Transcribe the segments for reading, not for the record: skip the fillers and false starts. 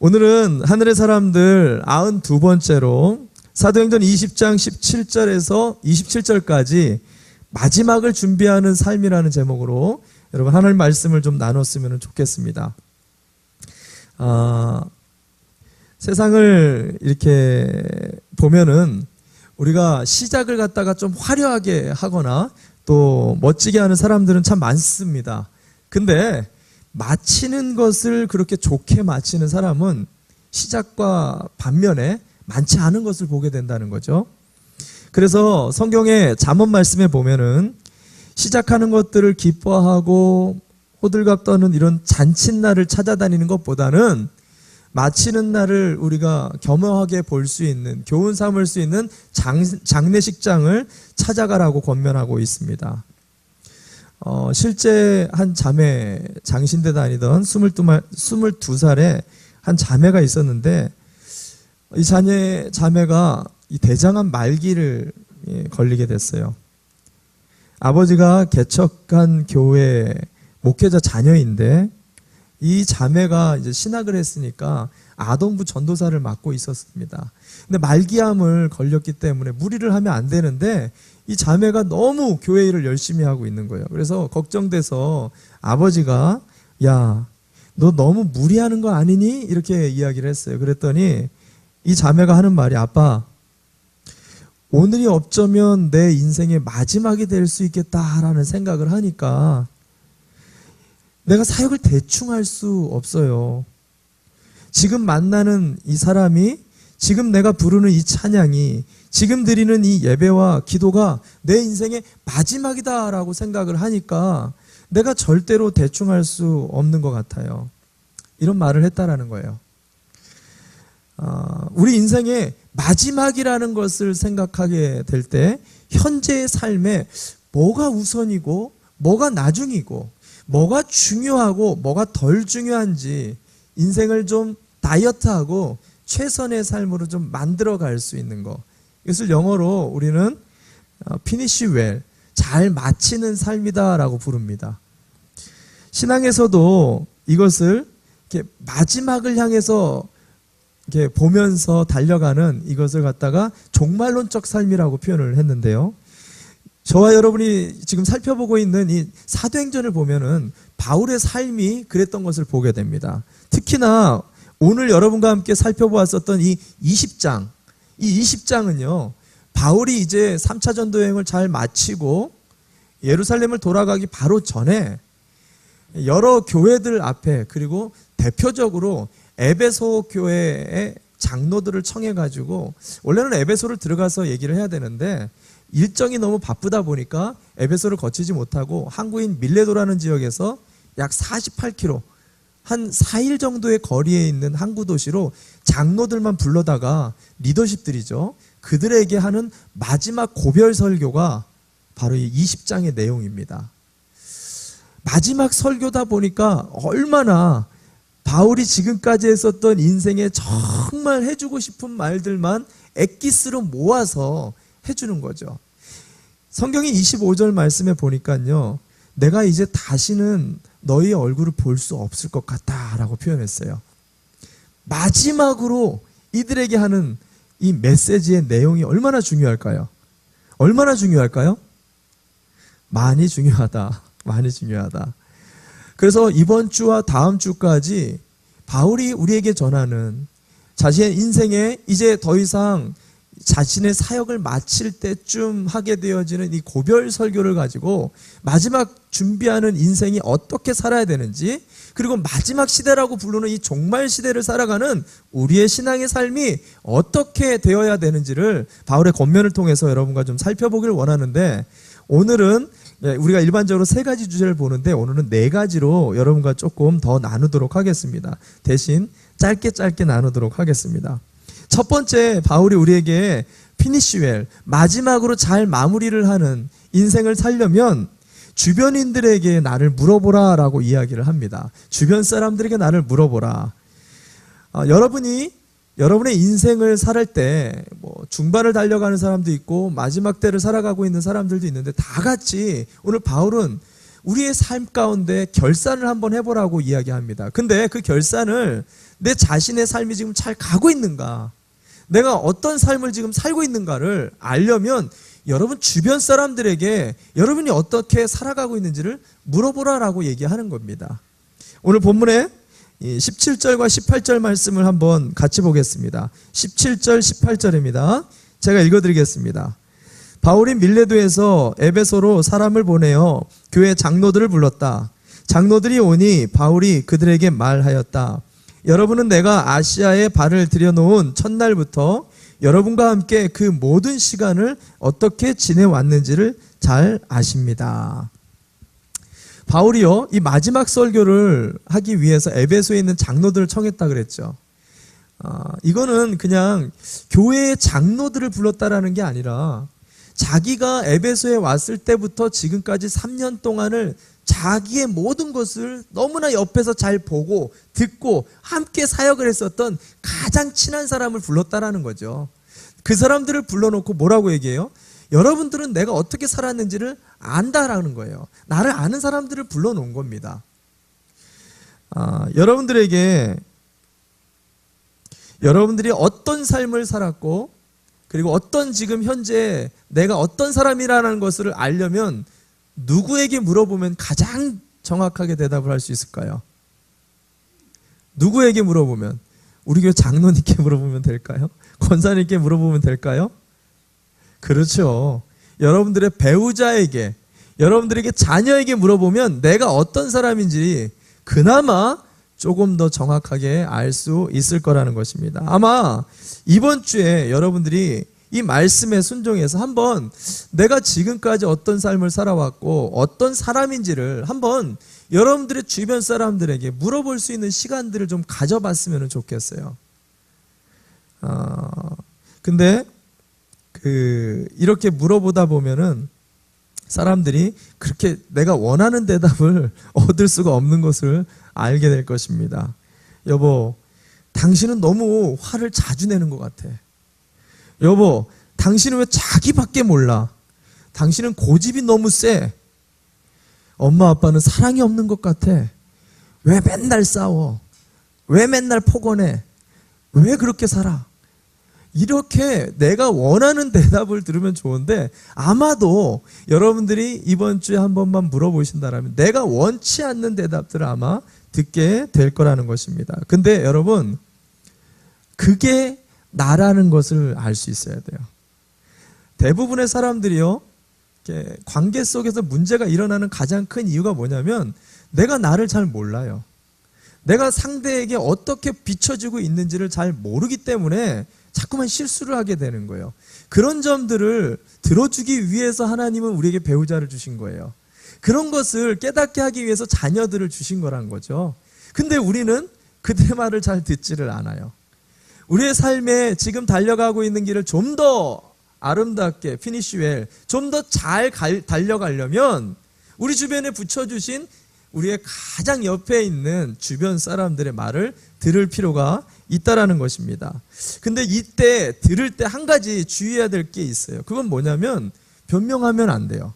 오늘은 하늘의 사람들 92번째로 사도행전 20장 17절에서 27절까지 마지막을 준비하는 삶이라는 제목으로 여러분 하나님 말씀을 좀 나눴으면 좋겠습니다. 세상을 이렇게 보면은 우리가 시작을 갖다가 좀 화려하게 하거나 또 멋지게 하는 사람들은 참 많습니다. 근데 마치는 것을 그렇게 좋게 마치는 사람은 시작과 반면에 많지 않은 것을 보게 된다는 거죠. 그래서 성경의 잠언 말씀에 보면은 시작하는 것들을 기뻐하고 호들갑 떠는 이런 잔칫날을 찾아다니는 것보다는 마치는 날을 우리가 겸허하게 볼 수 있는, 교훈 삼을 수 있는 장례식장을 찾아가라고 권면하고 있습니다. 실제 한 자매, 장신대 다니던 22살의 한 자매가 있었는데 이 자매가 이 대장암 말기를 걸리게 됐어요. 아버지가 개척한 교회 목회자 자녀인데 이 자매가 이제 신학을 했으니까 아동부 전도사를 맡고 있었습니다. 근데 말기암을 걸렸기 때문에 무리를 하면 안 되는데 이 자매가 너무 교회 일을 열심히 하고 있는 거예요. 그래서 걱정돼서 아버지가 야, 너 너무 무리하는 거 아니니? 이렇게 이야기를 했어요. 그랬더니 이 자매가 하는 말이 아빠, 오늘이 어쩌면 내 인생의 마지막이 될 수 있겠다라는 생각을 하니까 내가 사역을 대충 할 수 없어요. 지금 만나는 이 사람이, 지금 내가 부르는 이 찬양이, 지금 드리는 이 예배와 기도가 내 인생의 마지막이다라고 생각을 하니까 내가 절대로 대충 할 수 없는 것 같아요. 이런 말을 했다라는 거예요. 우리 인생의 마지막이라는 것을 생각하게 될 때 현재의 삶에 뭐가 우선이고 뭐가 나중이고 뭐가 중요하고 뭐가 덜 중요한지 인생을 좀 다이어트하고 최선의 삶으로 좀 만들어갈 수 있는 것, 이것을 영어로 우리는 finish well, 잘 마치는 삶이다라고 부릅니다. 신앙에서도 이것을 이렇게 마지막을 향해서 이렇게 보면서 달려가는 이것을 갖다가 종말론적 삶이라고 표현을 했는데요. 저와 여러분이 지금 살펴보고 있는 이 사도행전을 보면은 바울의 삶이 그랬던 것을 보게 됩니다. 특히나 오늘 여러분과 함께 살펴보았었던 이 20장, 이 20장은요, 바울이 이제 3차 전도여행을 잘 마치고 예루살렘을 돌아가기 바로 전에 여러 교회들 앞에, 그리고 대표적으로 에베소 교회의 장로들을 청해가지고, 원래는 에베소를 들어가서 얘기를 해야 되는데 일정이 너무 바쁘다 보니까 에베소를 거치지 못하고 항구인 밀레도라는 지역에서 약 48km, 한 4일 정도의 거리에 있는 항구 도시로 장로들만 불러다가 리더십들이죠, 그들에게 하는 마지막 고별 설교가 바로 이 20장의 내용입니다. 마지막 설교다 보니까 얼마나 바울이 지금까지 했었던 인생에 정말 해주고 싶은 말들만 엑기스로 모아서 해주는 거죠. 성경의 25절 말씀에 보니까요, 내가 이제 다시는 너희의 얼굴을 볼 수 없을 것 같다라고 표현했어요. 마지막으로 이들에게 하는 이 메시지의 내용이 얼마나 중요할까요? 얼마나 중요할까요? 많이 중요하다. 많이 중요하다. 그래서 이번 주와 다음 주까지 바울이 우리에게 전하는 자신의 인생에 이제 더 이상 자신의 사역을 마칠 때쯤 하게 되어지는 이 고별 설교를 가지고 마지막 준비하는 인생이 어떻게 살아야 되는지, 그리고 마지막 시대라고 부르는 이 종말 시대를 살아가는 우리의 신앙의 삶이 어떻게 되어야 되는지를 바울의 권면을 통해서 여러분과 좀 살펴보기를 원하는데, 오늘은 우리가 일반적으로 3가지 주제를 보는데 오늘은 4가지로 여러분과 조금 더 나누도록 하겠습니다. 대신 짧게 나누도록 하겠습니다. 첫 번째, 바울이 우리에게 finish well, 마지막으로 잘 마무리를 하는 인생을 살려면 주변인들에게 나를 물어보라 라고 이야기를 합니다. 주변 사람들에게 나를 물어보라. 여러분이 여러분의 인생을 살 때 중반을 달려가는 사람도 있고 마지막 때를 살아가고 있는 사람들도 있는데, 다 같이 오늘 바울은 우리의 삶 가운데 결산을 한번 해보라고 이야기합니다. 근데 그 결산을 내 자신의 삶이 지금 잘 가고 있는가, 내가 어떤 삶을 지금 살고 있는가를 알려면 여러분 주변 사람들에게 여러분이 어떻게 살아가고 있는지를 물어보라라고 얘기하는 겁니다. 오늘 본문에 17절과 18절 말씀을 한번 같이 보겠습니다. 17절 18절입니다. 제가 읽어드리겠습니다. 바울이 밀레도에서 에베소로 사람을 보내어 교회 장로들을 불렀다. 장로들이 오니 바울이 그들에게 말하였다. 여러분은 내가 아시아에 발을 들여놓은 첫날부터 여러분과 함께 그 모든 시간을 어떻게 지내왔는지를 잘 아십니다. 바울이요, 이 마지막 설교를 하기 위해서 에베소에 있는 장로들을 청했다 그랬죠. 이거는 그냥 교회의 장로들을 불렀다라는 게 아니라 자기가 에베소에 왔을 때부터 지금까지 3년 동안을 자기의 모든 것을 너무나 옆에서 잘 보고 듣고 함께 사역을 했었던 가장 친한 사람을 불렀다라는 거죠. 그 사람들을 불러놓고 뭐라고 얘기해요? 여러분들은 내가 어떻게 살았는지를 안다라는 거예요. 나를 아는 사람들을 불러놓은 겁니다. 여러분들에게 여러분들이 어떤 삶을 살았고 그리고 어떤 지금 현재 내가 어떤 사람이라는 것을 알려면 누구에게 물어보면 가장 정확하게 대답을 할 수 있을까요? 누구에게 물어보면? 우리 교회 장로님께 물어보면 될까요? 권사님께 물어보면 될까요? 그렇죠. 여러분들의 배우자에게, 여러분들에게 자녀에게 물어보면 내가 어떤 사람인지 그나마 조금 더 정확하게 알 수 있을 거라는 것입니다. 아마 이번 주에 여러분들이 이 말씀에 순종해서 한번 내가 지금까지 어떤 삶을 살아왔고 어떤 사람인지를 한번 여러분들의 주변 사람들에게 물어볼 수 있는 시간들을 좀 가져봤으면 좋겠어요. 근데 이렇게 물어보다 보면은 사람들이 그렇게 내가 원하는 대답을 얻을 수가 없는 것을 알게 될 것입니다. 여보, 당신은 너무 화를 자주 내는 것 같아. 여보, 당신은 왜 자기밖에 몰라? 당신은 고집이 너무 세. 엄마 아빠는 사랑이 없는 것 같아. 왜 맨날 싸워? 왜 맨날 폭언해? 왜 그렇게 살아? 이렇게 내가 원하는 대답을 들으면 좋은데 아마도 여러분들이 이번 주에 한 번만 물어보신다면 내가 원치 않는 대답들을 아마 듣게 될 거라는 것입니다. 근데 여러분, 그게 나라는 것을 알 수 있어야 돼요. 대부분의 사람들이요, 관계 속에서 문제가 일어나는 가장 큰 이유가 뭐냐면 내가 나를 잘 몰라요. 내가 상대에게 어떻게 비춰지고 있는지를 잘 모르기 때문에 자꾸만 실수를 하게 되는 거예요. 그런 점들을 들어주기 위해서 하나님은 우리에게 배우자를 주신 거예요. 그런 것을 깨닫게 하기 위해서 자녀들을 주신 거란 거죠. 근데 우리는 그들의 말을 잘 듣지를 않아요. 우리의 삶에 지금 달려가고 있는 길을 좀 더 아름답게 피니시 웰, 좀 더 잘 달려가려면 우리 주변에 붙여주신 우리의 가장 옆에 있는 주변 사람들의 말을 들을 필요가 있다라는 것입니다. 근데 이때 들을 때 한 가지 주의해야 될 게 있어요. 그건 뭐냐면 변명하면 안 돼요.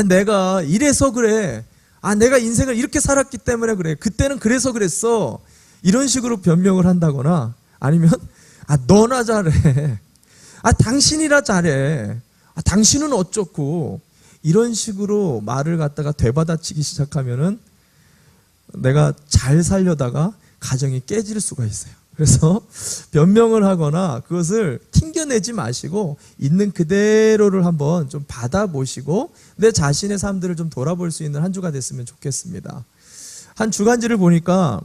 내가 이래서 그래. 내가 인생을 이렇게 살았기 때문에 그래. 그때는 그래서 그랬어. 이런 식으로 변명을 한다거나 아니면 너나 잘해. 당신이라 잘해. 당신은 어쩌고. 이런 식으로 말을 갖다가 되받아치기 시작하면은 내가 잘 살려다가 가정이 깨질 수가 있어요. 그래서 변명을 하거나 그것을 튕겨내지 마시고 있는 그대로를 한번 좀 받아보시고 내 자신의 삶들을 좀 돌아볼 수 있는 한 주가 됐으면 좋겠습니다. 한 주간지를 보니까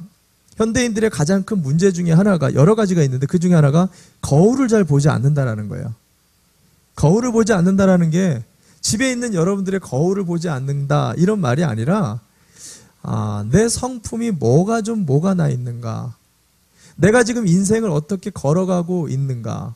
현대인들의 가장 큰 문제 중에 하나가 여러 가지가 있는데 그 중에 하나가 거울을 잘 보지 않는다라는 거예요. 거울을 보지 않는다라는 게 집에 있는 여러분들의 거울을 보지 않는다 이런 말이 아니라 내 성품이 뭐가 나 있는가, 내가 지금 인생을 어떻게 걸어가고 있는가,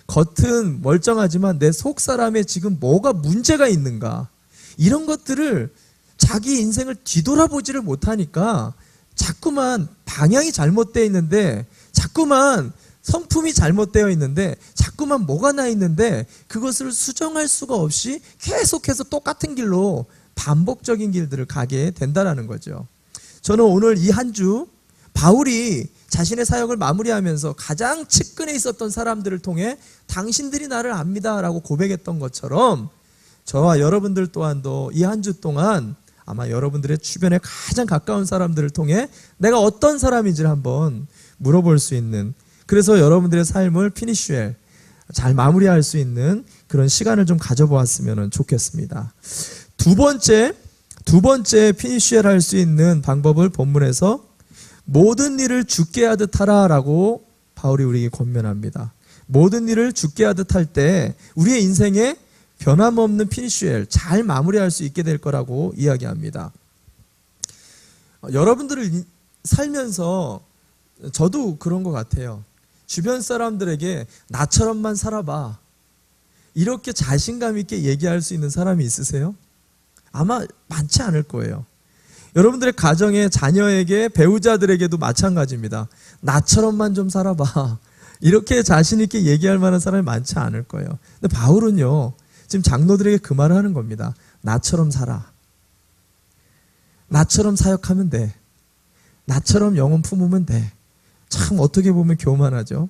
겉은 멀쩡하지만 내 속사람에 지금 뭐가 문제가 있는가, 이런 것들을 자기 인생을 뒤돌아보지를 못하니까 자꾸만 방향이 잘못되어 있는데, 자꾸만 성품이 잘못되어 있는데, 자꾸만 뭐가 나 있는데 그것을 수정할 수가 없이 계속해서 똑같은 길로 반복적인 길들을 가게 된다라는 거죠. 저는 오늘 이 한 주 바울이 자신의 사역을 마무리하면서 가장 측근에 있었던 사람들을 통해 당신들이 나를 압니다라고 고백했던 것처럼 저와 여러분들 또한도 이 한 주 동안 아마 여러분들의 주변에 가장 가까운 사람들을 통해 내가 어떤 사람인지를 한번 물어볼 수 있는, 그래서 여러분들의 삶을 피니쉬웰 잘 마무리할 수 있는 그런 시간을 좀 가져보았으면 좋겠습니다. 두 번째 피니쉬웰 할 수 있는 방법을 본문에서 모든 일을 주께 하듯 하라라고 바울이 우리에게 권면합니다. 모든 일을 주께 하듯 할 때 우리의 인생에 변함없는 피니쉬웰 잘 마무리할 수 있게 될 거라고 이야기합니다. 여러분들을 살면서 저도 그런 것 같아요. 주변 사람들에게 나처럼만 살아봐, 이렇게 자신감 있게 얘기할 수 있는 사람이 있으세요? 아마 많지 않을 거예요. 여러분들의 가정에, 자녀에게, 배우자들에게도 마찬가지입니다. 나처럼만 좀 살아봐, 이렇게 자신 있게 얘기할 만한 사람이 많지 않을 거예요. 근데 바울은요, 지금 장로들에게 그 말을 하는 겁니다. 나처럼 살아. 나처럼 사역하면 돼. 나처럼 영혼 품으면 돼. 참 어떻게 보면 교만하죠.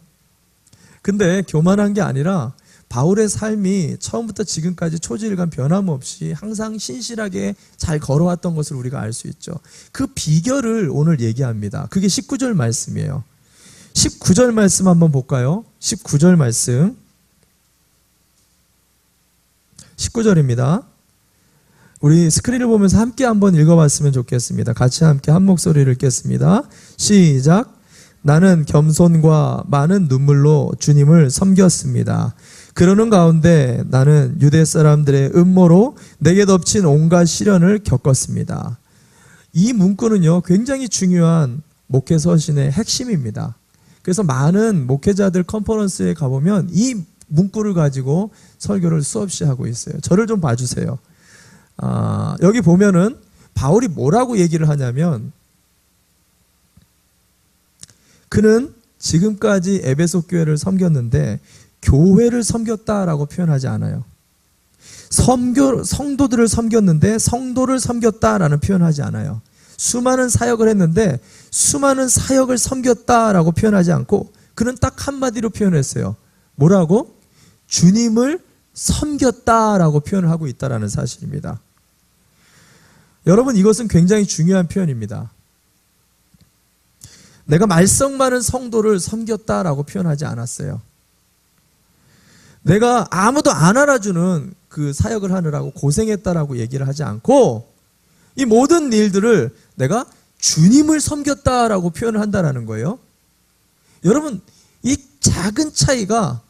근데 교만한 게 아니라 바울의 삶이 처음부터 지금까지 초지일관 변함없이 항상 신실하게 잘 걸어왔던 것을 우리가 알 수 있죠. 그 비결을 오늘 얘기합니다. 그게 19절 말씀이에요. 19절 말씀 한번 볼까요? 19절 말씀. 19절입니다. 우리 스크린을 보면서 함께 한번 읽어봤으면 좋겠습니다. 같이 함께 한 목소리를 읽겠습니다. 시작. 나는 겸손과 많은 눈물로 주님을 섬겼습니다. 그러는 가운데 나는 유대 사람들의 음모로 내게 덮친 온갖 시련을 겪었습니다. 이 문구는요, 굉장히 중요한 목회 서신의 핵심입니다. 그래서 많은 목회자들 컨퍼런스에 가보면 이 문구를 가지고 설교를 수없이 하고 있어요. 저를 좀 봐주세요. 여기 보면은 바울이 뭐라고 얘기를 하냐면, 그는 지금까지 에베소 교회를 섬겼는데 교회를 섬겼다라고 표현하지 않아요. 성도들을 섬겼는데 성도를 섬겼다라는 표현하지 않아요. 수많은 사역을 했는데 수많은 사역을 섬겼다라고 표현하지 않고 그는 딱 한마디로 표현했어요. 뭐라고? 주님을 섬겼다라고 표현을 하고 있다는 사실입니다. 여러분, 이것은 굉장히 중요한 표현입니다. 내가 말썽 많은 성도를 섬겼다라고 표현하지 않았어요. 내가 아무도 안 알아주는 그 사역을 하느라고 고생했다라고 얘기를 하지 않고 이 모든 일들을 내가 주님을 섬겼다라고 표현을 한다는 거예요. 여러분, 이 작은 차이가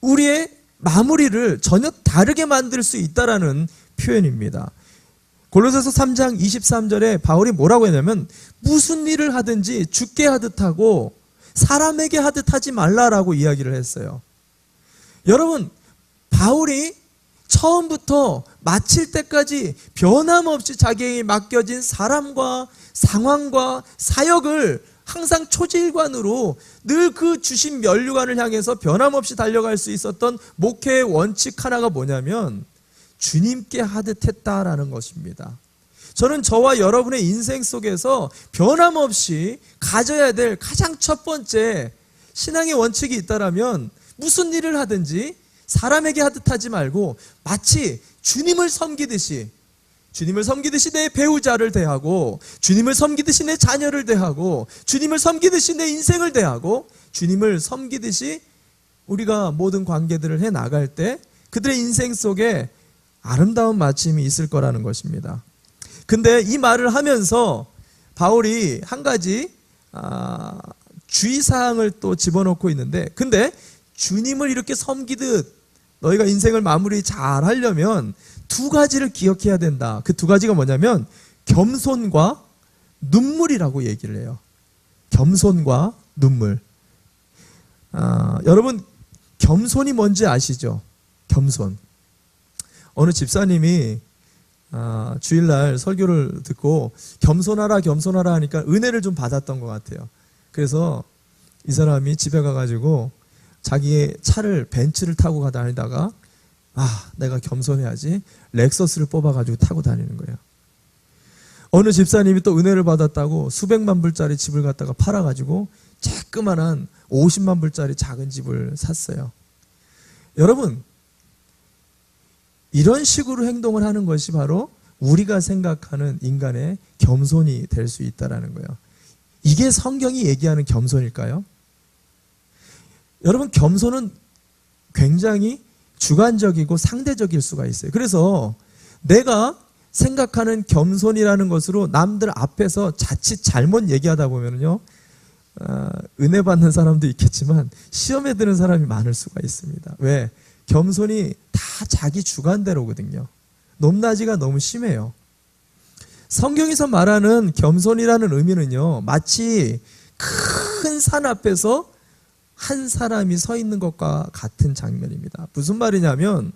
우리의 마무리를 전혀 다르게 만들 수 있다라는 표현입니다. 골로새서 3장 23절에 바울이 뭐라고 했냐면 무슨 일을 하든지 주께 하듯 하고 사람에게 하듯 하지 말라라고 이야기를 했어요. 여러분, 바울이 처음부터 마칠 때까지 변함없이 자기에게 맡겨진 사람과 상황과 사역을 항상 초지일관으로 늘 그 주신 면류관을 향해서 변함없이 달려갈 수 있었던 목회의 원칙 하나가 뭐냐면 주님께 하듯 했다라는 것입니다. 저는 저와 여러분의 인생 속에서 변함없이 가져야 될 가장 첫 번째 신앙의 원칙이 있다라면 무슨 일을 하든지 사람에게 하듯 하지 말고 마치 주님을 섬기듯이 내 배우자를 대하고 주님을 섬기듯이 내 자녀를 대하고 주님을 섬기듯이 내 인생을 대하고 주님을 섬기듯이 우리가 모든 관계들을 해 나갈 때 그들의 인생 속에 아름다운 마침이 있을 거라는 것입니다. 근데 이 말을 하면서 바울이 한 가지 주의사항을 또 집어넣고 있는데, 근데 주님을 이렇게 섬기듯 너희가 인생을 마무리 잘 하려면 두 가지를 기억해야 된다. 그 두 가지가 뭐냐면 겸손과 눈물이라고 얘기를 해요. 겸손과 눈물. 여러분, 겸손이 뭔지 아시죠? 겸손. 어느 집사님이 주일날 설교를 듣고 겸손하라 하니까 은혜를 좀 받았던 것 같아요. 그래서 이 사람이 집에 가가지고 자기의 차를 벤츠를 타고 다니다가 내가 겸손해야지 렉서스를 뽑아가지고 타고 다니는 거예요. 어느 집사님이 또 은혜를 받았다고 수백만 불짜리 집을 갖다가 팔아가지고 쬐끄만한 50만 불짜리 작은 집을 샀어요. 여러분, 이런 식으로 행동을 하는 것이 바로 우리가 생각하는 인간의 겸손이 될 수 있다는 거예요. 이게 성경이 얘기하는 겸손일까요? 여러분, 겸손은 굉장히 주관적이고 상대적일 수가 있어요. 그래서 내가 생각하는 겸손이라는 것으로 남들 앞에서 자칫 잘못 얘기하다 보면요, 은혜 받는 사람도 있겠지만 시험에 드는 사람이 많을 수가 있습니다. 왜? 겸손이 다 자기 주관대로거든요. 높낮이가 너무 심해요. 성경에서 말하는 겸손이라는 의미는요, 마치 큰 산 앞에서 한 사람이 서 있는 것과 같은 장면입니다. 무슨 말이냐면,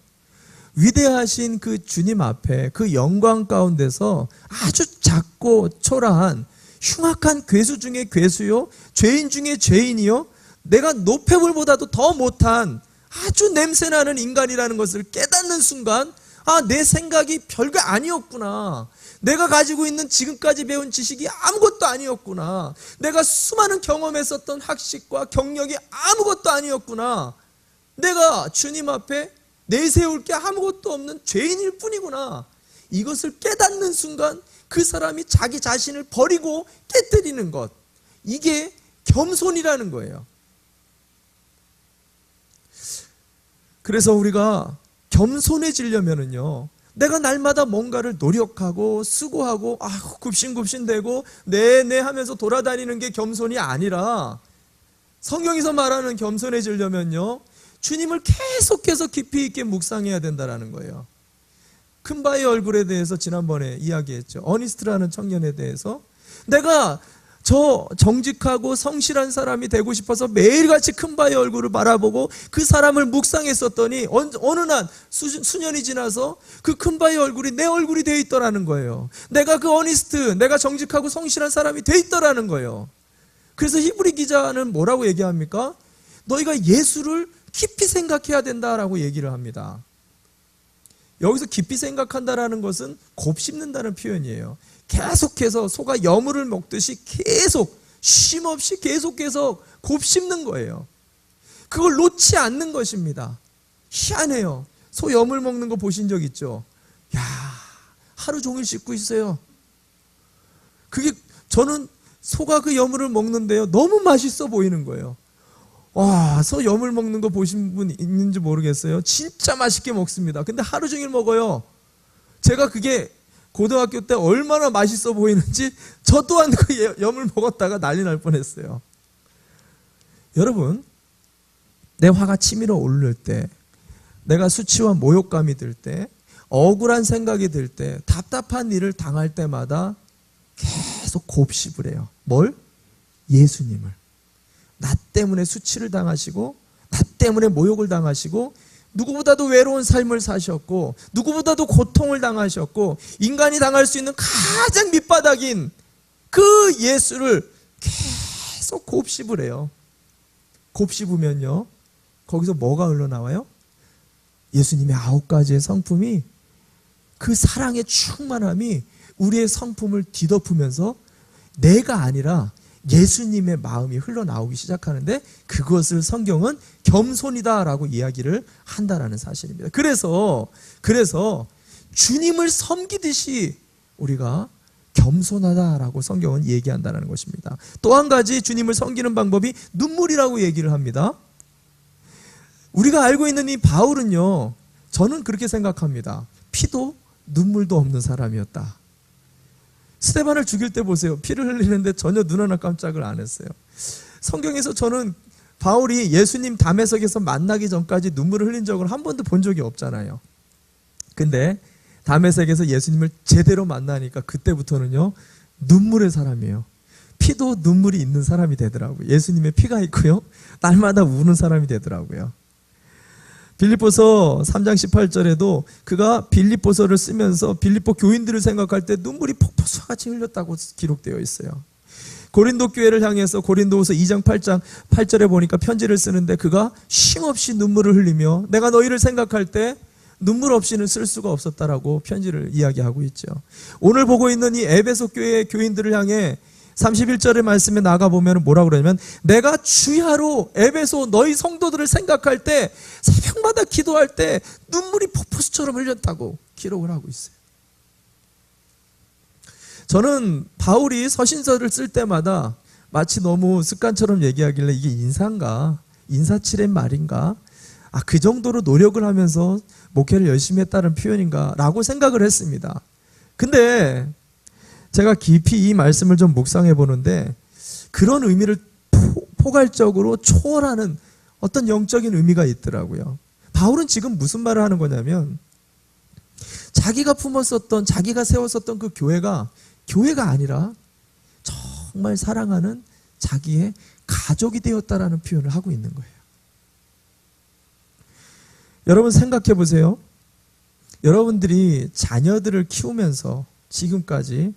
위대하신 그 주님 앞에 그 영광 가운데서 아주 작고 초라한 흉악한 괴수 중에 괴수요, 죄인 중에 죄인이요, 내가 노폐물보다도 더 못한 아주 냄새나는 인간이라는 것을 깨닫는 순간, 아, 내 생각이 별거 아니었구나. 내가 가지고 있는 지금까지 배운 지식이 아무것도 아니었구나. 내가 수많은 경험했었던 학식과 경력이 아무것도 아니었구나. 내가 주님 앞에 내세울 게 아무것도 없는 죄인일 뿐이구나. 이것을 깨닫는 순간 그 사람이 자기 자신을 버리고 깨뜨리는 것, 이게 겸손이라는 거예요. 그래서 우리가 겸손해지려면은요, 내가 날마다 뭔가를 노력하고 수고하고 굽신굽신대고 네네 하면서 돌아다니는 게 겸손이 아니라, 성경에서 말하는 겸손해지려면요, 주님을 계속해서 깊이 있게 묵상해야 된다는 거예요. 큰바의 얼굴에 대해서 지난번에 이야기했죠. 어니스트라는 청년에 대해서 내가 저 정직하고 성실한 사람이 되고 싶어서 매일같이 큰바의 얼굴을 바라보고 그 사람을 묵상했었더니 어느 날 수년이 지나서 그 큰바의 얼굴이 내 얼굴이 되어 있더라는 거예요. 내가 그 어니스트, 내가 정직하고 성실한 사람이 되어 있더라는 거예요. 그래서 히브리 기자는 뭐라고 얘기합니까? 너희가 예수를 깊이 생각해야 된다라고 얘기를 합니다. 여기서 깊이 생각한다라는 것은 곱씹는다는 표현이에요. 계속해서 소가 여물을 먹듯이 계속 쉼없이 계속해서 곱씹는 거예요. 그걸 놓지 않는 것입니다. 희한해요. 소 여물 먹는 거 보신 적 있죠? 야, 하루 종일 씹고 있어요. 그게, 저는 소가 그 여물을 먹는데요, 너무 맛있어 보이는 거예요. 와, 소 여물 먹는 거 보신 분 있는지 모르겠어요. 진짜 맛있게 먹습니다. 근데 하루 종일 먹어요. 제가 그게 고등학교 때 얼마나 맛있어 보이는지 저 또한 그 여물 먹었다가 난리 날 뻔했어요. 여러분, 내 화가 치밀어 오를 때, 내가 수치와 모욕감이 들 때, 억울한 생각이 들 때, 답답한 일을 당할 때마다 계속 곱씹을 해요. 뭘? 예수님을. 나 때문에 수치를 당하시고, 나 때문에 모욕을 당하시고, 누구보다도 외로운 삶을 사셨고, 누구보다도 고통을 당하셨고, 인간이 당할 수 있는 가장 밑바닥인 그 예수를 계속 곱씹을 해요. 곱씹으면요, 거기서 뭐가 흘러나와요? 예수님의 9가지의 성품이, 그 사랑의 충만함이 우리의 성품을 뒤덮으면서 내가 아니라 예수님의 마음이 흘러나오기 시작하는데, 그것을 성경은 겸손이다라고 이야기를 한다라는 사실입니다. 그래서 주님을 섬기듯이 우리가 겸손하다라고 성경은 얘기한다는 것입니다. 또 한 가지 주님을 섬기는 방법이 눈물이라고 얘기를 합니다. 우리가 알고 있는 이 바울은요, 저는 그렇게 생각합니다. 피도 눈물도 없는 사람이었다. 스데반을 죽일 때 보세요. 피를 흘리는데 전혀 눈 하나 깜짝을 안 했어요. 성경에서 저는 바울이 예수님 담에석에서 만나기 전까지 눈물을 흘린 적을 한 번도 본 적이 없잖아요. 근데 담에석에서 예수님을 제대로 만나니까 그때부터는요, 눈물의 사람이에요. 피도 눈물이 있는 사람이 되더라고요. 예수님의 피가 있고요, 날마다 우는 사람이 되더라고요. 빌립보서 3장 18절에도 그가 빌립보서를 쓰면서 빌립보 교인들을 생각할 때 눈물이 폭포수같이 흘렸다고 기록되어 있어요. 고린도 교회를 향해서 고린도후서 2장 8절에 보니까 편지를 쓰는데 그가 쉼없이 눈물을 흘리며, 내가 너희를 생각할 때 눈물 없이는 쓸 수가 없었다라고 편지를 이야기하고 있죠. 오늘 보고 있는 이 에베소 교회의 교인들을 향해 31절의 말씀에 나가보면 뭐라고 그러냐면, 내가 주야로 에베소 너희 성도들을 생각할 때, 새벽마다 기도할 때 눈물이 폭포수처럼 흘렸다고 기록을 하고 있어요. 저는 바울이 서신서를 쓸 때마다 마치 너무 습관처럼 얘기하길래 이게 인사인가? 인사치레 말인가? 그 정도로 노력을 하면서 목회를 열심히 했다는 표현인가? 라고 생각을 했습니다. 근데 제가 깊이 이 말씀을 좀 묵상해 보는데, 그런 의미를 포괄적으로 초월하는 어떤 영적인 의미가 있더라고요. 바울은 지금 무슨 말을 하는 거냐면, 자기가 품었었던, 자기가 세웠었던 그 교회가 아니라 정말 사랑하는 자기의 가족이 되었다라는 표현을 하고 있는 거예요. 여러분 생각해 보세요. 여러분들이 자녀들을 키우면서 지금까지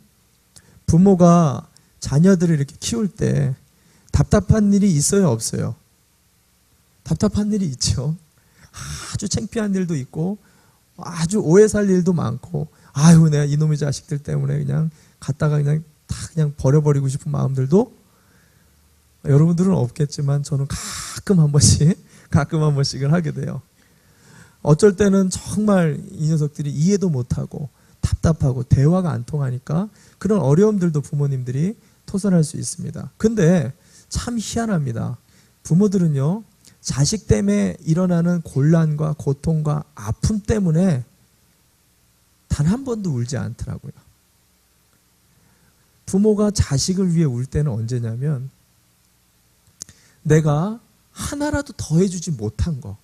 부모가 자녀들을 이렇게 키울 때 답답한 일이 있어요, 없어요? 답답한 일이 있죠. 아주 창피한 일도 있고, 아주 오해 살 일도 많고, 아유, 내가 이놈의 자식들 때문에 그냥 갖다가 그냥 다 그냥 버려버리고 싶은 마음들도 여러분들은 없겠지만 저는 가끔 한 번씩을 하게 돼요. 어쩔 때는 정말 이 녀석들이 이해도 못하고 답답하고 대화가 안 통하니까 그런 어려움들도 부모님들이 토설할 수 있습니다. 근데 참 희한합니다. 부모들은요, 자식 때문에 일어나는 곤란과 고통과 아픔 때문에 단 한 번도 울지 않더라고요. 부모가 자식을 위해 울 때는 언제냐면, 내가 하나라도 더 해주지 못한 거,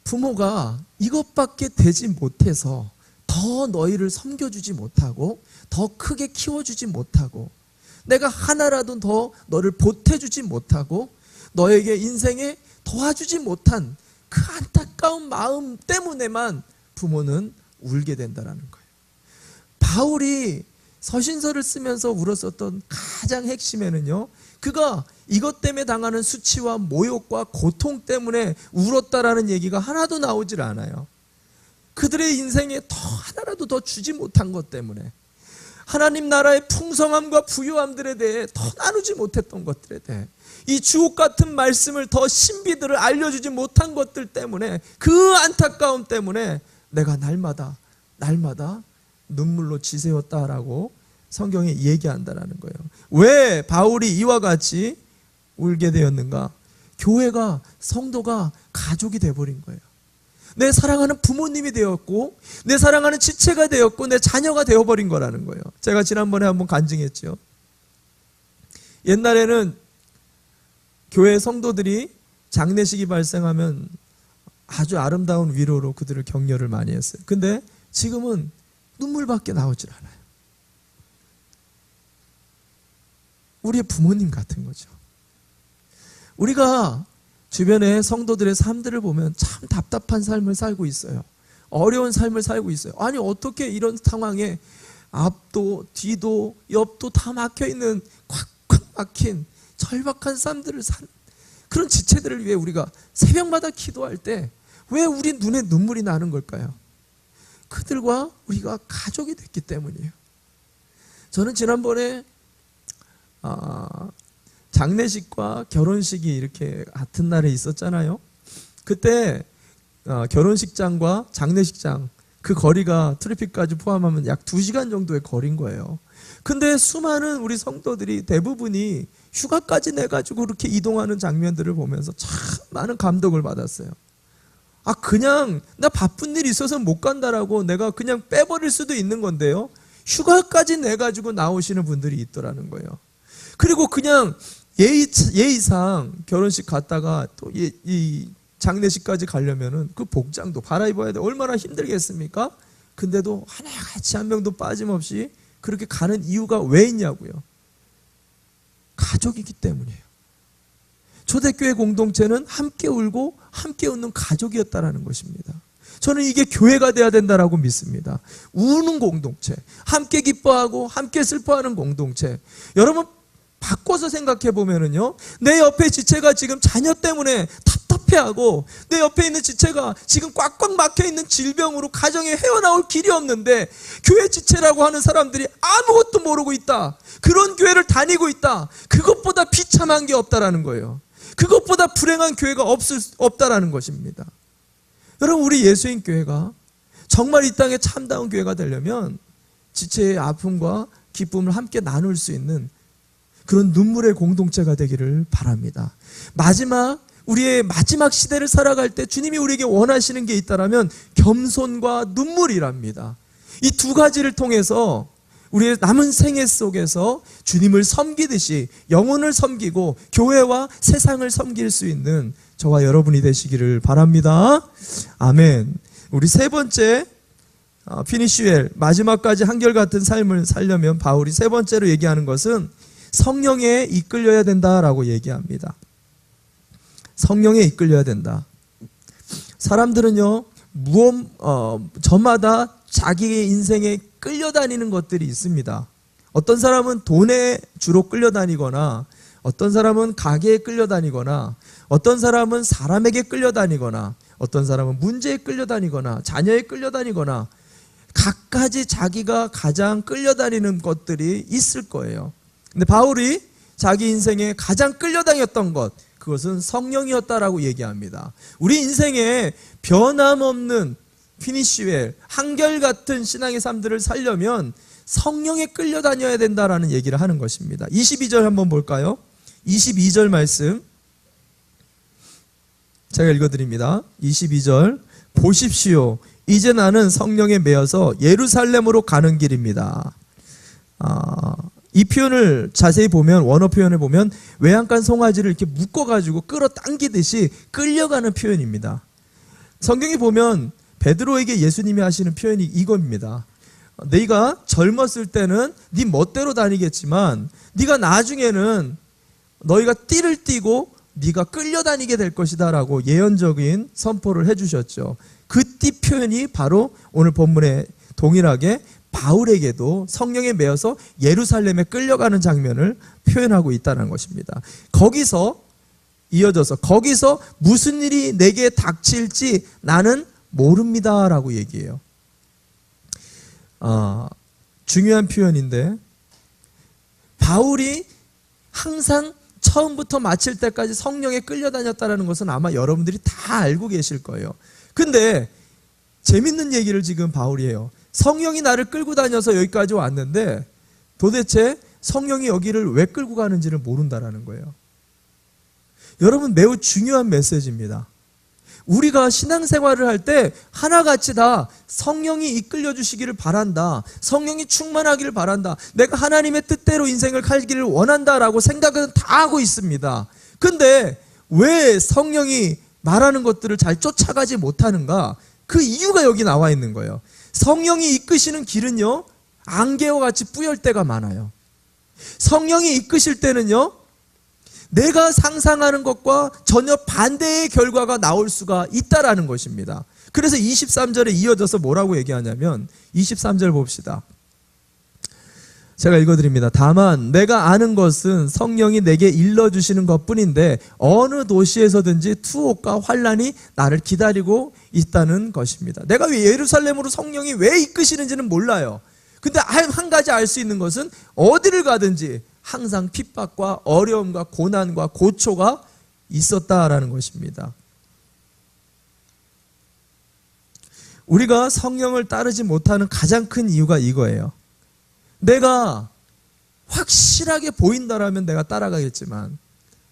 부모가 이것밖에 되지 못해서 더 너희를 섬겨주지 못하고 더 크게 키워주지 못하고 내가 하나라도 더 너를 보태주지 못하고 너에게 인생에 도와주지 못한 그 안타까운 마음 때문에만 부모는 울게 된다는 거예요. 바울이 서신서를 쓰면서 울었었던 가장 핵심에는요, 그가 이것 때문에 당하는 수치와 모욕과 고통 때문에 울었다라는 얘기가 하나도 나오질 않아요. 그들의 인생에 더 하나라도 더 주지 못한 것 때문에, 하나님 나라의 풍성함과 부유함들에 대해 더 나누지 못했던 것들에 대해, 이 주옥 같은 말씀을 더 신비들을 알려주지 못한 것들 때문에, 그 안타까움 때문에 내가 날마다 눈물로 지새웠다라고 성경에 얘기한다라는 거예요. 왜 바울이 이와 같이 울게 되었는가? 교회가, 성도가 가족이 되어버린 거예요. 내 사랑하는 부모님이 되었고, 내 사랑하는 지체가 되었고, 내 자녀가 되어버린 거라는 거예요. 제가 지난번에 한번 간증했죠. 옛날에는 교회 성도들이 장례식이 발생하면 아주 아름다운 위로로 그들을 격려를 많이 했어요. 근데 지금은 눈물밖에 나오질 않아요. 우리의 부모님 같은 거죠. 우리가 주변의 성도들의 삶들을 보면 참 답답한 삶을 살고 있어요. 어려운 삶을 살고 있어요. 아니, 어떻게 이런 상황에 앞도 뒤도 옆도 다 막혀있는 콱콱 막힌 절박한 삶들을 사는 그런 지체들을 위해 우리가 새벽마다 기도할 때 왜 우리 눈에 눈물이 나는 걸까요? 그들과 우리가 가족이 됐기 때문이에요. 저는 지난번에 장례식과 결혼식이 이렇게 같은 날에 있었잖아요. 그때 결혼식장과 장례식장 그 거리가 트래픽까지 포함하면 약 2시간 정도의 거리인 거예요. 근데 수많은 우리 성도들이 대부분이 휴가까지 내가지고 그렇게 이동하는 장면들을 보면서 참 많은 감동을 받았어요. 그냥 나 바쁜 일이 있어서 못 간다라고 내가 그냥 빼버릴 수도 있는 건데요, 휴가까지 내가지고 나오시는 분들이 있더라는 거예요. 그리고 그냥 예의상 결혼식 갔다가 또 이 장례식까지 가려면은 그 복장도 갈아입어야 돼. 얼마나 힘들겠습니까? 근데도 하나같이 한 명도 빠짐없이 그렇게 가는 이유가 왜 있냐고요. 가족이기 때문이에요. 초대교회 공동체는 함께 울고 함께 웃는 가족이었다라는 것입니다. 저는 이게 교회가 돼야 된다라고 믿습니다. 우는 공동체, 함께 기뻐하고 함께 슬퍼하는 공동체. 여러분 바꿔서 생각해 보면은요, 내 옆에 지체가 지금 자녀 때문에 답답해 실패하고 내 옆에 있는 지체가 지금 꽉꽉 막혀있는 질병으로 가정에 헤어나올 길이 없는데 교회 지체라고 하는 사람들이 아무것도 모르고 있다. 그런 교회를 다니고 있다. 그것보다 비참한 게 없다라는 거예요. 그것보다 불행한 교회가 없다라는 것입니다. 여러분, 우리 예수인 교회가 정말 이 땅에 참다운 교회가 되려면 지체의 아픔과 기쁨을 함께 나눌 수 있는 그런 눈물의 공동체가 되기를 바랍니다. 우리의 마지막 시대를 살아갈 때 주님이 우리에게 원하시는 게 있다라면 겸손과 눈물이랍니다. 이 두 가지를 통해서 우리의 남은 생애 속에서 주님을 섬기듯이 영혼을 섬기고 교회와 세상을 섬길 수 있는 저와 여러분이 되시기를 바랍니다. 아멘. 우리 세 번째, 피니쉬웰, 마지막까지 한결같은 삶을 살려면 바울이 세 번째로 얘기하는 것은 성령에 이끌려야 된다라고 얘기합니다. 성령에 이끌려야 된다. 사람들은요, 저마다 자기의 인생에 끌려다니는 것들이 있습니다. 어떤 사람은 돈에 주로 끌려다니거나, 어떤 사람은 가게에 끌려다니거나, 어떤 사람은 사람에게 끌려다니거나, 어떤 사람은 문제에 끌려다니거나, 자녀에 끌려다니거나, 각가지 자기가 가장 끌려다니는 것들이 있을 거예요. 근데 바울이 자기 인생에 가장 끌려다녔던 것, 그것은 성령이었다라고 얘기합니다. 우리 인생에 변함없는 피니쉬웰, 한결같은 신앙의 삶들을 살려면 성령에 끌려다녀야 된다라는 얘기를 하는 것입니다. 22절 한번 볼까요? 22절 말씀 제가 읽어드립니다. 22절, 보십시오. 이제 나는 성령에 매여서 예루살렘으로 가는 길입니다. 이 표현을 자세히 보면, 원어 표현을 보면 외양간 송아지를 이렇게 묶어가지고 끌어당기듯이 끌려가는 표현입니다. 성경에 보면 베드로에게 예수님이 하시는 표현이 이겁니다. 네가 젊었을 때는 네 멋대로 다니겠지만 네가 나중에는 너희가 띠를 띠고 네가 끌려다니게 될 것이다 라고 예언적인 선포를 해주셨죠. 그 띠 표현이 바로 오늘 본문에 동일하게 바울에게도 성령에 매여서 예루살렘에 끌려가는 장면을 표현하고 있다는 것입니다. 거기서 이어져서 거기서 무슨 일이 내게 닥칠지 나는 모릅니다 라고 얘기해요. 중요한 표현인데, 바울이 항상 처음부터 마칠 때까지 성령에 끌려다녔다는 것은 아마 여러분들이 다 알고 계실 거예요. 근데 재밌는 얘기를 지금 바울이 해요. 성령이 나를 끌고 다녀서 여기까지 왔는데 도대체 성령이 여기를 왜 끌고 가는지를 모른다라는 거예요. 여러분, 매우 중요한 메시지입니다. 우리가 신앙생활을 할 때 하나같이 다 성령이 이끌려 주시기를 바란다, 성령이 충만하기를 바란다, 내가 하나님의 뜻대로 인생을 살기를 원한다라고 생각은 다 하고 있습니다. 근데 왜 성령이 말하는 것들을 잘 쫓아가지 못하는가? 그 이유가 여기 나와 있는 거예요. 성령이 이끄시는 길은요, 안개와 같이 뿌열 때가 많아요. 성령이 이끄실 때는요, 내가 상상하는 것과 전혀 반대의 결과가 나올 수가 있다라는 것입니다. 그래서 23절에 이어져서 뭐라고 얘기하냐면, 23절 봅시다. 제가 읽어드립니다. 다만 내가 아는 것은 성령이 내게 일러주시는 것뿐인데 어느 도시에서든지 투옥과 환난이 나를 기다리고 있다는 것입니다. 내가 왜 예루살렘으로 성령이 왜 이끄시는지는 몰라요. 근데 한 가지 알 수 있는 것은 어디를 가든지 항상 핍박과 어려움과 고난과 고초가 있었다라는 것입니다. 우리가 성령을 따르지 못하는 가장 큰 이유가 이거예요. 내가 확실하게 보인다라면 내가 따라가겠지만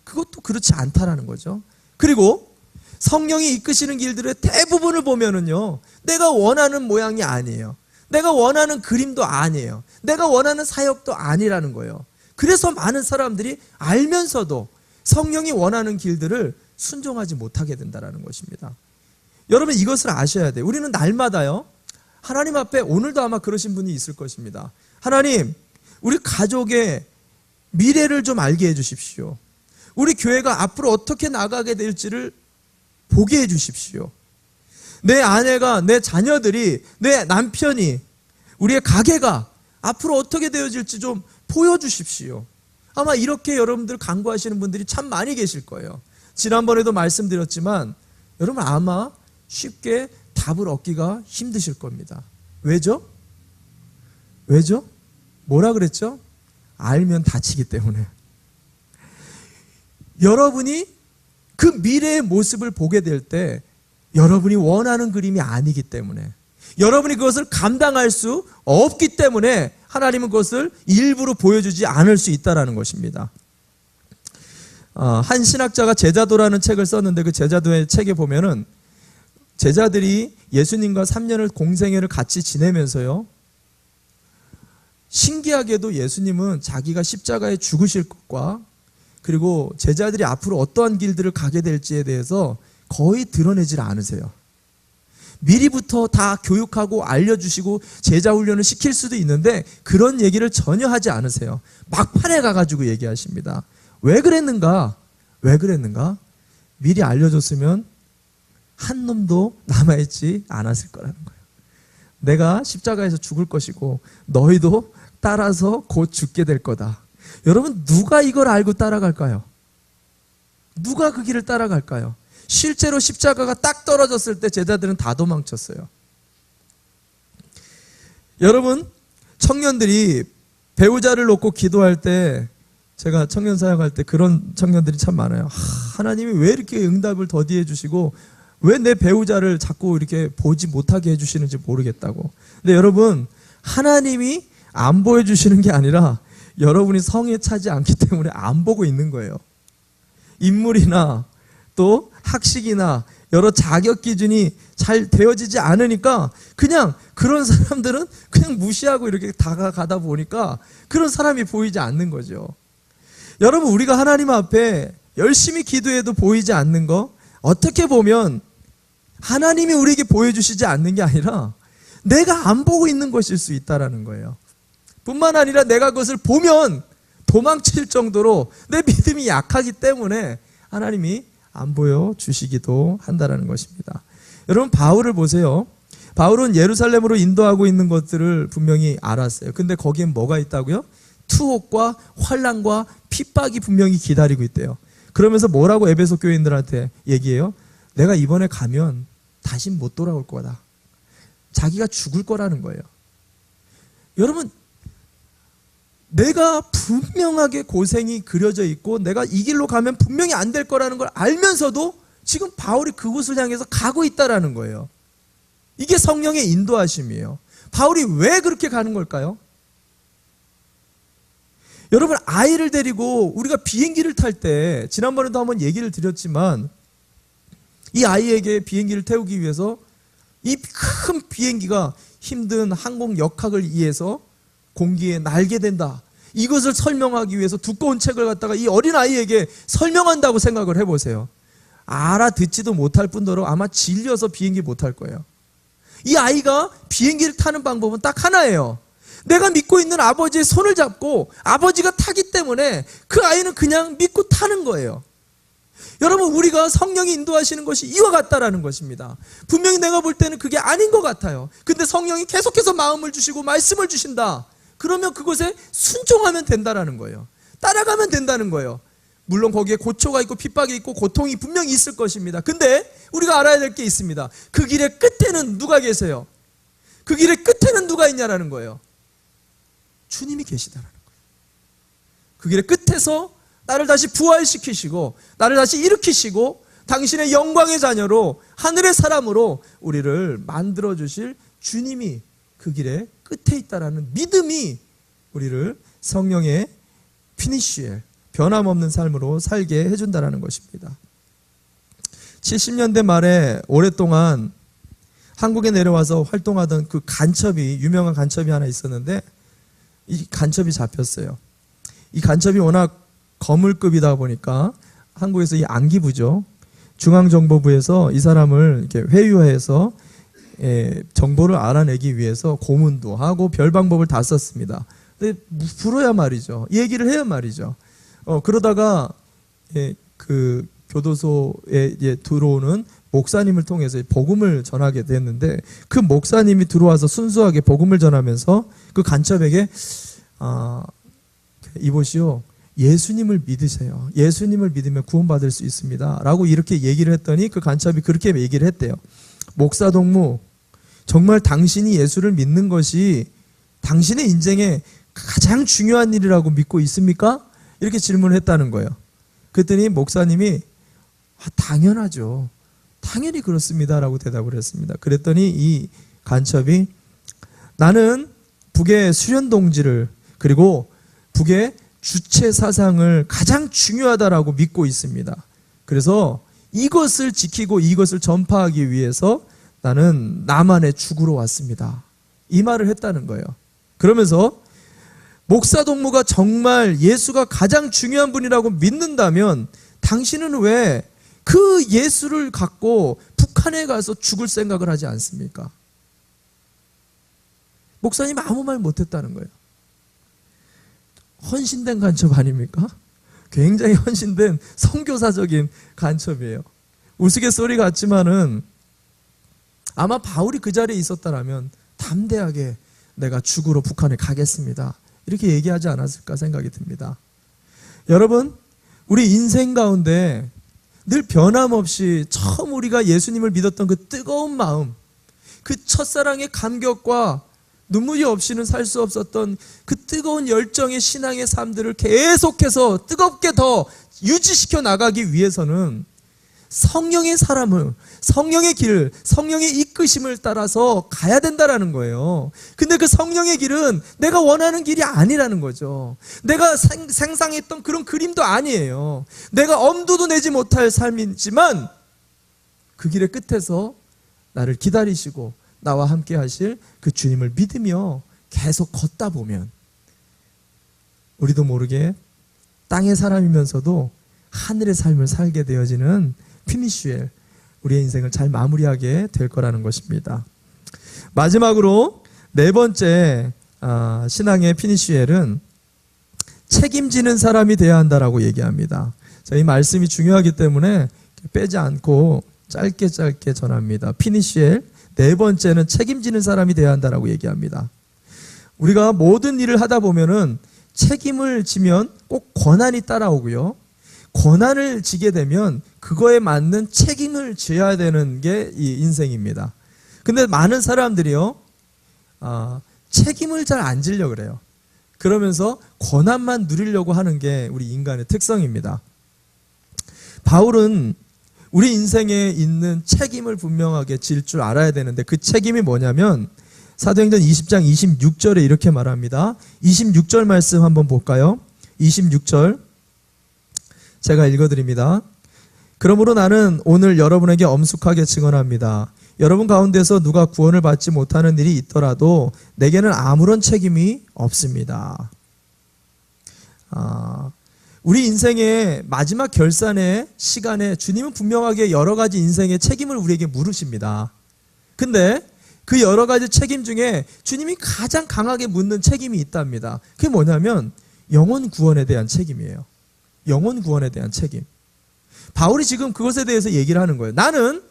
그것도 그렇지 않다라는 거죠. 그리고 성령이 이끄시는 길들의 대부분을 보면은요, 내가 원하는 모양이 아니에요. 내가 원하는 그림도 아니에요. 내가 원하는 사역도 아니라는 거예요. 그래서 많은 사람들이 알면서도 성령이 원하는 길들을 순종하지 못하게 된다는 것입니다. 여러분, 이것을 아셔야 돼요. 우리는 날마다요, 하나님 앞에, 오늘도 아마 그러신 분이 있을 것입니다. 하나님, 우리 가족의 미래를 좀 알게 해주십시오. 우리 교회가 앞으로 어떻게 나가게 될지를 보게 해주십시오. 내 아내가, 내 자녀들이, 내 남편이, 우리의 가게가 앞으로 어떻게 되어질지 좀 보여주십시오. 아마 이렇게 여러분들 간구하시는 분들이 참 많이 계실 거예요. 지난번에도 말씀드렸지만 여러분 아마 쉽게 답을 얻기가 힘드실 겁니다. 왜죠? 왜죠? 뭐라 그랬죠? 알면 다치기 때문에. 여러분이 그 미래의 모습을 보게 될 때 여러분이 원하는 그림이 아니기 때문에, 여러분이 그것을 감당할 수 없기 때문에 하나님은 그것을 일부러 보여주지 않을 수 있다는 것입니다. 한 신학자가 제자도라는 책을 썼는데 그 제자도의 책에 보면은 제자들이 예수님과 3년을 공생애를 같이 지내면서요, 신기하게도 예수님은 자기가 십자가에 죽으실 것과 그리고 제자들이 앞으로 어떠한 길들을 가게 될지에 대해서 거의 드러내질 않으세요. 미리부터 다 교육하고 알려주시고 제자 훈련을 시킬 수도 있는데 그런 얘기를 전혀 하지 않으세요. 막판에 가가지고 얘기하십니다. 왜 그랬는가? 왜 그랬는가? 미리 알려줬으면 한 놈도 남아있지 않았을 거라는 거예요. 내가 십자가에서 죽을 것이고 너희도 따라서 곧 죽게 될 거다. 여러분, 누가 이걸 알고 따라갈까요? 누가 그 길을 따라갈까요? 실제로 십자가가 딱 떨어졌을 때 제자들은 다 도망쳤어요. 여러분, 청년들이 배우자를 놓고 기도할 때, 제가 청년 사역할 때 그런 청년들이 참 많아요. 하나님이 왜 이렇게 응답을 더디해 주시고 왜 내 배우자를 자꾸 이렇게 보지 못하게 해주시는지 모르겠다고. 근데 여러분, 하나님이 안 보여주시는 게 아니라 여러분이 성에 차지 않기 때문에 안 보고 있는 거예요. 인물이나 또 학식이나 여러 자격 기준이 잘 되어지지 않으니까 그냥 그런 사람들은 그냥 무시하고 이렇게 다가가다 보니까 그런 사람이 보이지 않는 거죠. 여러분, 우리가 하나님 앞에 열심히 기도해도 보이지 않는 거, 어떻게 보면 하나님이 우리에게 보여주시지 않는 게 아니라 내가 안 보고 있는 것일 수 있다는 거예요. 뿐만 아니라 내가 그것을 보면 도망칠 정도로 내 믿음이 약하기 때문에 하나님이 안 보여주시기도 한다는 것입니다. 여러분, 바울을 보세요. 바울은 예루살렘으로 인도하고 있는 것들을 분명히 알았어요. 근데 거기엔 뭐가 있다고요? 투옥과 환난과 핍박이 분명히 기다리고 있대요. 그러면서 뭐라고 에베소 교인들한테 얘기해요? 내가 이번에 가면 다시 못 돌아올 거다. 자기가 죽을 거라는 거예요. 여러분, 내가 분명하게 고생이 그려져 있고 내가 이 길로 가면 분명히 안 될 거라는 걸 알면서도 지금 바울이 그곳을 향해서 가고 있다라는 거예요. 이게 성령의 인도하심이에요. 바울이 왜 그렇게 가는 걸까요? 여러분, 아이를 데리고 우리가 비행기를 탈 때, 지난번에도 한번 얘기를 드렸지만 이 아이에게 비행기를 태우기 위해서 이 큰 비행기가 힘든 항공 역학을 이해해서 공기에 날게 된다. 이것을 설명하기 위해서 두꺼운 책을 갖다가 이 어린 아이에게 설명한다고 생각을 해보세요. 알아듣지도 못할 뿐더러 아마 질려서 비행기 못 탈 거예요. 이 아이가 비행기를 타는 방법은 딱 하나예요. 내가 믿고 있는 아버지의 손을 잡고 아버지가 타기 때문에 그 아이는 그냥 믿고 타는 거예요. 여러분, 우리가 성령이 인도하시는 것이 이와 같다라는 것입니다. 분명히 내가 볼 때는 그게 아닌 것 같아요. 근데 성령이 계속해서 마음을 주시고 말씀을 주신다. 그러면 그것에 순종하면 된다라는 거예요. 따라가면 된다는 거예요. 물론 거기에 고초가 있고 핍박이 있고 고통이 분명히 있을 것입니다. 근데 우리가 알아야 될 게 있습니다. 그 길의 끝에는 누가 계세요? 그 길의 끝에는 누가 있냐라는 거예요. 주님이 계시다라는 거예요. 그 길의 끝에서 나를 다시 부활시키시고 나를 다시 일으키시고 당신의 영광의 자녀로 하늘의 사람으로 우리를 만들어주실 주님이 그 길의 끝에 있다라는 믿음이 우리를 성령의 피니쉬에 변함없는 삶으로 살게 해준다는 것입니다. 70년대 말에 오랫동안 한국에 내려와서 활동하던 그 간첩이, 유명한 간첩이 하나 있었는데 이 간첩이 잡혔어요. 이 간첩이 워낙 거물급이다 보니까 한국에서 이 안기부죠. 중앙정보부에서 이 사람을 이렇게 회유해서 정보를 알아내기 위해서 고문도 하고 별 방법을 다 썼습니다. 근데 불어야 말이죠. 얘기를 해야 말이죠. 그러다가 그 교도소에 들어오는 목사님을 통해서 복음을 전하게 됐는데 그 목사님이 들어와서 순수하게 복음을 전하면서 그 간첩에게 이보시오, 예수님을 믿으세요. 예수님을 믿으면 구원받을 수 있습니다. 라고 이렇게 얘기를 했더니 그 간첩이 그렇게 얘기를 했대요. 목사 동무, 정말 당신이 예수를 믿는 것이 당신의 인생에 가장 중요한 일이라고 믿고 있습니까? 이렇게 질문을 했다는 거예요. 그랬더니 목사님이 당연하죠. 당연히 그렇습니다. 라고 대답을 했습니다. 그랬더니 이 간첩이 나는 북의 수련동지를 그리고 북의 주체 사상을 가장 중요하다라고 믿고 있습니다. 그래서 이것을 지키고 이것을 전파하기 위해서 나는 남한에 죽으러 왔습니다. 이 말을 했다는 거예요. 그러면서 목사 동무가 정말 예수가 가장 중요한 분이라고 믿는다면 당신은 왜 그 예수를 갖고 북한에 가서 죽을 생각을 하지 않습니까? 목사님 아무 말 못했다는 거예요. 헌신된 간첩 아닙니까? 굉장히 헌신된 선교사적인 간첩이에요. 우스갯소리 같지만은 아마 바울이 그 자리에 있었다라면 담대하게 내가 죽으러 북한에 가겠습니다. 이렇게 얘기하지 않았을까 생각이 듭니다. 여러분, 우리 인생 가운데 늘 변함없이 처음 우리가 예수님을 믿었던 그 뜨거운 마음, 그 첫사랑의 감격과 눈물이 없이는 살 수 없었던 그 뜨거운 열정의 신앙의 삶들을 계속해서 뜨겁게 더 유지시켜 나가기 위해서는 성령의 사람을, 성령의 길, 성령의 이끄심을 따라서 가야 된다라는 거예요. 근데 그 성령의 길은 내가 원하는 길이 아니라는 거죠. 내가 상상했던 그런 그림도 아니에요. 내가 엄두도 내지 못할 삶이지만 그 길의 끝에서 나를 기다리시고 나와 함께 하실 그 주님을 믿으며 계속 걷다 보면 우리도 모르게 땅의 사람이면서도 하늘의 삶을 살게 되어지는 피니쉬엘, 우리의 인생을 잘 마무리하게 될 거라는 것입니다. 마지막으로 네 번째 신앙의 피니쉬엘은 책임지는 사람이 되어야 한다라고 얘기합니다. 이 말씀이 중요하기 때문에 빼지 않고 짧게 전합니다. 피니쉬엘 네 번째는 책임지는 사람이 되어야 한다라고 얘기합니다. 우리가 모든 일을 하다 보면은 책임을 지면 꼭 권한이 따라오고요. 권한을 지게 되면 그거에 맞는 책임을 져야 되는 게 이 인생입니다. 근데 많은 사람들이요, 책임을 잘 안 지려고 그래요. 그러면서 권한만 누리려고 하는 게 우리 인간의 특성입니다. 바울은 우리 인생에 있는 책임을 분명하게 질 줄 알아야 되는데 그 책임이 뭐냐면 사도행전 20장 26절에 이렇게 말합니다. 26절 말씀 한번 볼까요? 26절 제가 읽어드립니다. 그러므로 나는 오늘 여러분에게 엄숙하게 증언합니다. 여러분 가운데서 누가 구원을 받지 못하는 일이 있더라도 내게는 아무런 책임이 없습니다. 우리 인생의 마지막 결산의 시간에 주님은 분명하게 여러 가지 인생의 책임을 우리에게 물으십니다. 근데 그 여러 가지 책임 중에 주님이 가장 강하게 묻는 책임이 있답니다. 그게 뭐냐면 영혼 구원에 대한 책임이에요. 영혼 구원에 대한 책임. 바울이 지금 그것에 대해서 얘기를 하는 거예요. 나는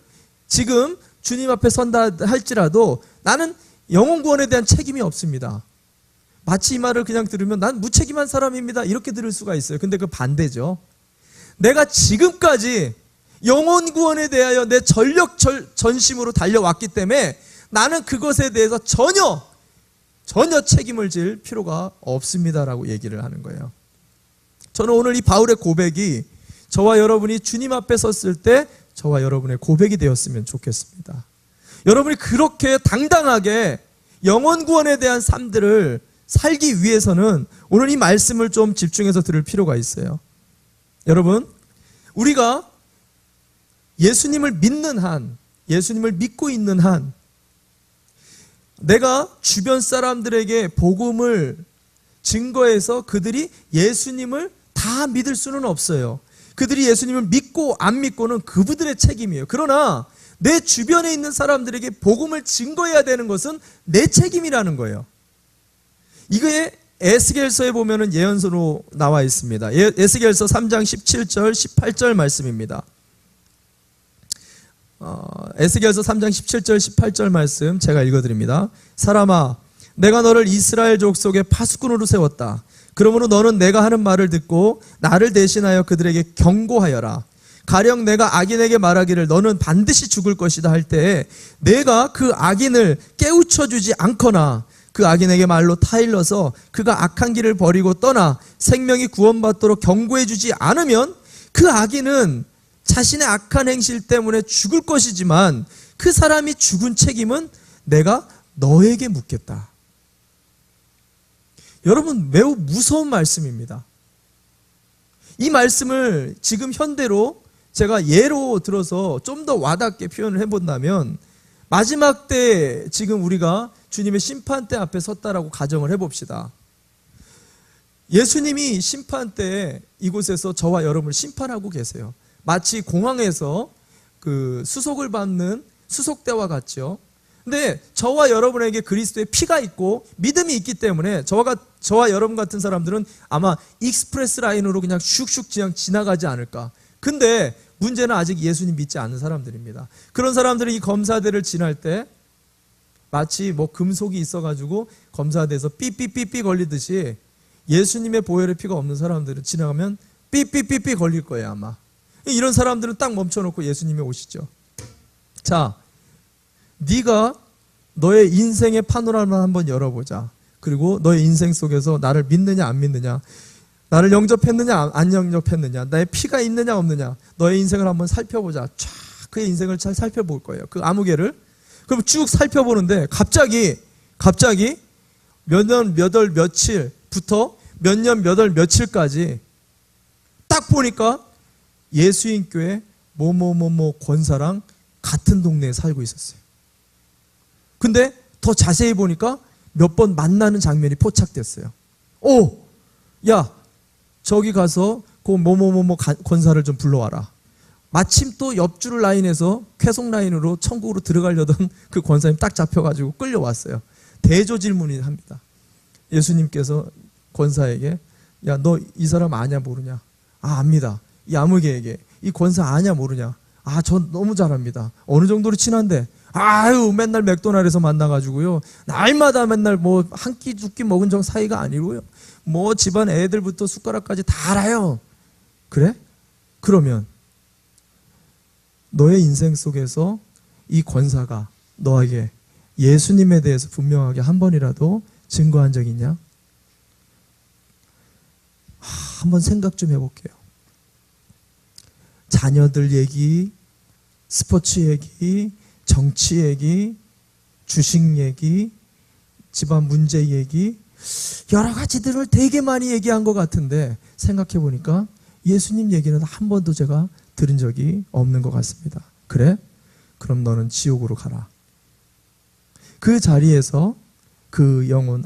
지금 주님 앞에 선다 할지라도 나는 영혼 구원에 대한 책임이 없습니다. 마치 이 말을 그냥 들으면 난 무책임한 사람입니다. 이렇게 들을 수가 있어요. 근데 그 반대죠. 내가 지금까지 영혼 구원에 대하여 내 전력 전심으로 달려왔기 때문에 나는 그것에 대해서 전혀 책임을 질 필요가 없습니다라고 얘기를 하는 거예요. 저는 오늘 이 바울의 고백이 저와 여러분이 주님 앞에 섰을 때 저와 여러분의 고백이 되었으면 좋겠습니다. 여러분이 그렇게 당당하게 영혼 구원에 대한 삶들을 살기 위해서는 오늘 이 말씀을 좀 집중해서 들을 필요가 있어요. 여러분, 우리가 예수님을 믿는 한, 예수님을 믿고 있는 한, 내가 주변 사람들에게 복음을 증거해서 그들이 예수님을 다 믿을 수는 없어요. 그들이 예수님을 믿고 안 믿고는 그분들의 책임이에요. 그러나 내 주변에 있는 사람들에게 복음을 증거해야 되는 것은 내 책임이라는 거예요. 이거에 에스겔서에 보면은 예언서로 나와 있습니다. 에스겔서 3장 17절 18절 말씀입니다. 에스겔서 3장 17절 18절 말씀 제가 읽어드립니다. 사람아, 내가 너를 이스라엘 족속의 파수꾼으로 세웠다. 그러므로 너는 내가 하는 말을 듣고 나를 대신하여 그들에게 경고하여라. 가령 내가 악인에게 말하기를 너는 반드시 죽을 것이다 할 때에 내가 그 악인을 깨우쳐 주지 않거나 그 악인에게 말로 타일러서 그가 악한 길을 버리고 떠나 생명이 구원받도록 경고해 주지 않으면 그 악인은 자신의 악한 행실 때문에 죽을 것이지만 그 사람이 죽은 책임은 내가 너에게 묻겠다. 여러분, 매우 무서운 말씀입니다. 이 말씀을 지금 현대로 제가 예로 들어서 좀 더 와닿게 표현을 해본다면 마지막 때 지금 우리가 주님의 심판대 앞에 섰다라고 가정을 해봅시다. 예수님이 심판대에 이곳에서 저와 여러분을 심판하고 계세요. 마치 공항에서 그 수속을 받는 수속대와 같죠. 근데 저와 여러분에게 그리스도의 피가 있고 믿음이 있기 때문에 저와 여러분 같은 사람들은 아마 익스프레스 라인으로 그냥 슉슉 그냥 지나가지 않을까. 근데 문제는 아직 예수님 믿지 않는 사람들입니다. 그런 사람들이 이 검사대를 지날 때 마치 뭐 금속이 있어가지고 검사대에서 삐삐삐삐 걸리듯이 예수님의 보혈의 피가 없는 사람들은 지나가면 삐삐삐삐 걸릴 거예요 아마. 이런 사람들은 딱 멈춰놓고 예수님이 오시죠. 자, 네가 너의 인생의 파노라마를 한번 열어보자. 그리고 너의 인생 속에서 나를 믿느냐 안 믿느냐, 나를 영접했느냐 안 영접했느냐, 나의 피가 있느냐 없느냐, 너의 인생을 한번 살펴보자. 쫙 그의 인생을 잘 살펴볼 거예요. 그 아무개를. 그럼 쭉 살펴보는데 갑자기 몇 년 몇 월 며칠부터 몇 년 몇 월 며칠까지 딱 보니까 예수인교회 뭐뭐뭐뭐 권사랑 같은 동네에 살고 있었어요. 근데 더 자세히 보니까 몇 번 만나는 장면이 포착됐어요. 오! 야, 저기 가서 그 뭐뭐뭐뭐 권사를 좀 불러와라. 마침 또 옆줄 라인에서 쾌속 라인으로 천국으로 들어가려던 그 권사님 딱 잡혀가지고 끌려왔어요. 대조 질문을 합니다. 예수님께서 권사에게 야, 너 이 사람 아냐 모르냐? 아, 압니다. 이 아무개에게 이 권사 아냐 모르냐? 아, 저 너무 잘 압니다. 어느 정도로 친한데? 아유, 맨날 맥도날드에서 만나가지고요. 날마다 맨날 뭐 한 끼 두 끼 먹은 정 사이가 아니고요. 뭐 집안 애들부터 숟가락까지 다 알아요. 그래? 그러면 너의 인생 속에서 이 권사가 너에게 예수님에 대해서 분명하게 한 번이라도 증거한 적 있냐? 한번 생각 좀 해볼게요. 자녀들 얘기, 스포츠 얘기, 정치 얘기, 주식 얘기, 집안 문제 얘기, 여러 가지들을 되게 많이 얘기한 것 같은데 생각해 보니까 예수님 얘기는 한 번도 제가 들은 적이 없는 것 같습니다. 그래? 그럼 너는 지옥으로 가라. 그 자리에서 그 영혼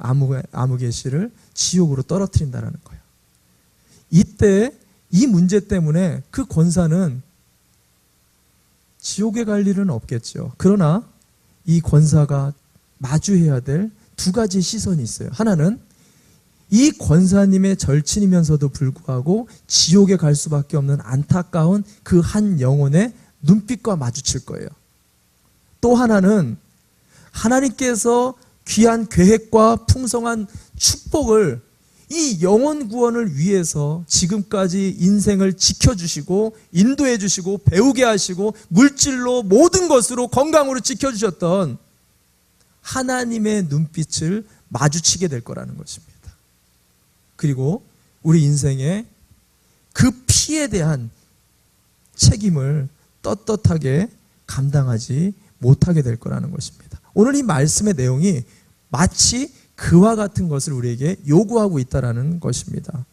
아무개 씨를 지옥으로 떨어뜨린다는 거예요. 이때 이 문제 때문에 그 권사는 지옥에 갈 일은 없겠죠. 그러나 이 권사가 마주해야 될 두 가지 시선이 있어요. 하나는 이 권사님의 절친이면서도 불구하고 지옥에 갈 수밖에 없는 안타까운 그 한 영혼의 눈빛과 마주칠 거예요. 또 하나는 하나님께서 귀한 계획과 풍성한 축복을 이 영혼 구원을 위해서 지금까지 인생을 지켜주시고 인도해 주시고 배우게 하시고 물질로 모든 것으로 건강으로 지켜주셨던 하나님의 눈빛을 마주치게 될 거라는 것입니다. 그리고 우리 인생의 그 피에 대한 책임을 떳떳하게 감당하지 못하게 될 거라는 것입니다. 오늘 이 말씀의 내용이 마치 그와 같은 것을 우리에게 요구하고 있다는 것입니다.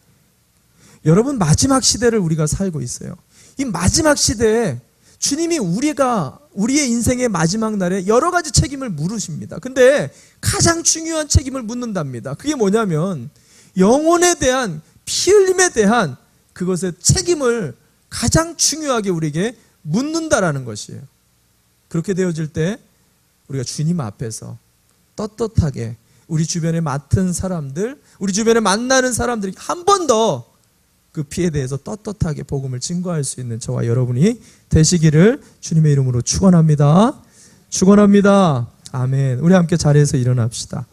여러분, 마지막 시대를 우리가 살고 있어요. 이 마지막 시대에 주님이 우리의 인생의 마지막 날에 여러 가지 책임을 물으십니다. 근데 가장 중요한 책임을 묻는답니다. 그게 뭐냐면 영혼에 대한, 피 흘림에 대한 그것의 책임을 가장 중요하게 우리에게 묻는다라는 것이에요. 그렇게 되어질 때 우리가 주님 앞에서 떳떳하게 우리 주변에 맡은 사람들, 우리 주변에 만나는 사람들이 한 번 더 그 피에 대해서 떳떳하게 복음을 증거할 수 있는 저와 여러분이 되시기를 주님의 이름으로 축원합니다. 축원합니다. 아멘. 우리 함께 자리에서 일어납시다.